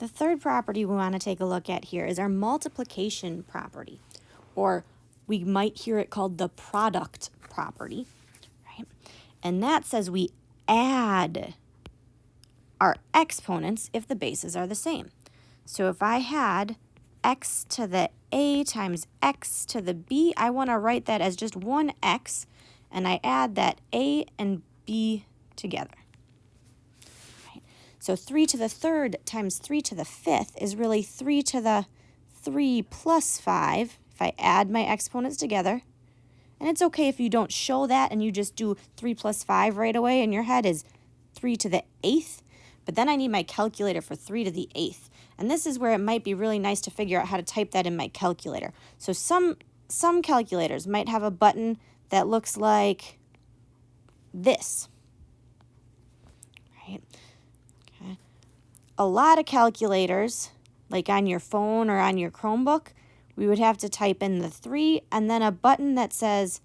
The third property we want to take a look at here is our multiplication property, or we might hear it called the product property, right? And that says we add our exponents if the bases are the same. So if I had x to the a times x to the b, I want to write that as just one x, and I add that a and b together. So 3 to the third times 3 to the fifth is really 3 to the 3 plus 5 if I add my exponents together. And it's okay if you don't show that and you just do 3 plus 5 right away and your head is 3 to the 8th. But then I need my calculator for 3 to the 8th. And this is where it might be really nice to figure out how to type that in my calculator. So some calculators might have a button that looks like this. Right? Okay. A lot of calculators, like on your phone or on your Chromebook, we would have to type in the 3 and then a button that says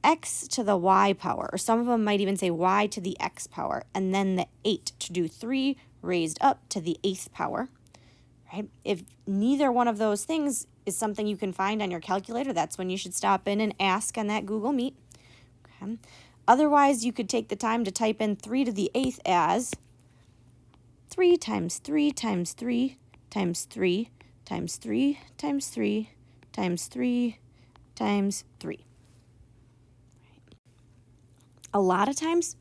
x to the y power, or some of them might even say y to the x power, and then the 8 to do 3 raised up to the 8th power, right? If neither one of those things is something you can find on your calculator, that's when you should stop in and ask on that Google Meet. Okay. Otherwise, you could take the time to type in 3 to the 8th as 3 times 3 times 3 times 3 times 3 times 3 times 3 times 3. A lot of times,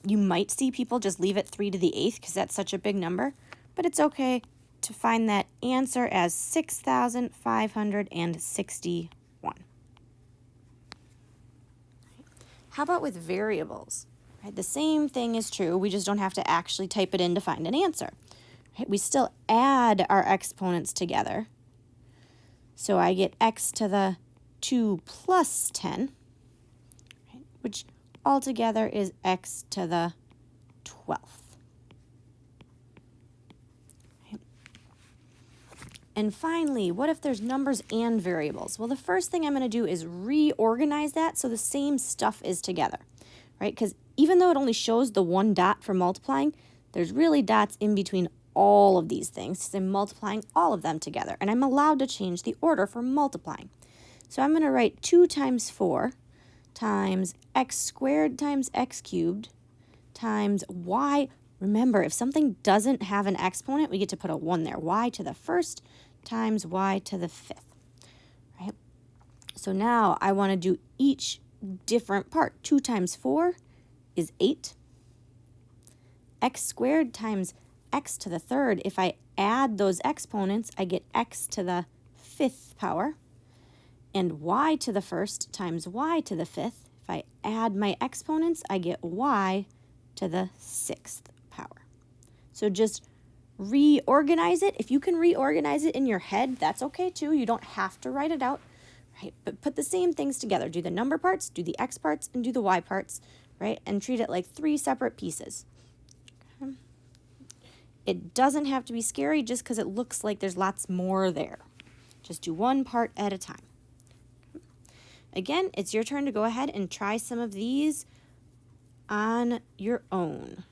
you might see people just leave it 3 to the 8th because that's such a big number, but it's okay to find that answer as 6,561. How about with variables? Right, the same thing is true, we just don't have to actually type it in to find an answer. Right, we still add our exponents together. So I get x to the 2 plus 10, right, which altogether is x to the 12th. Right. And finally, what if there's numbers and variables? Well, the first thing I'm going to do is reorganize that so the same stuff is together, right? Because even though it only shows the one dot for multiplying, there's really dots in between all of these things because I'm multiplying all of them together, and I'm allowed to change the order for multiplying. So I'm going to write 2 times 4 times x squared times x cubed times y. Remember, if something doesn't have an exponent, we get to put a 1 there. Y to the first times y to the 5th. Right? So now I want to do each different part. 2 times 4 is 8. X squared times x to the third. If I add those exponents, I get x to the 5th power. And y to the first times y to the 5th. If I add my exponents, I get y to the 6th power. So just reorganize it. If you can reorganize it in your head, that's okay too. You don't have to write it out, right? But put the same things together. Do the number parts, do the x parts, and do the y parts, right? And treat it like 3 separate pieces. Okay. It doesn't have to be scary just because it looks like there's lots more there. Just do one part at a time. Again, it's your turn to go ahead and try some of these on your own.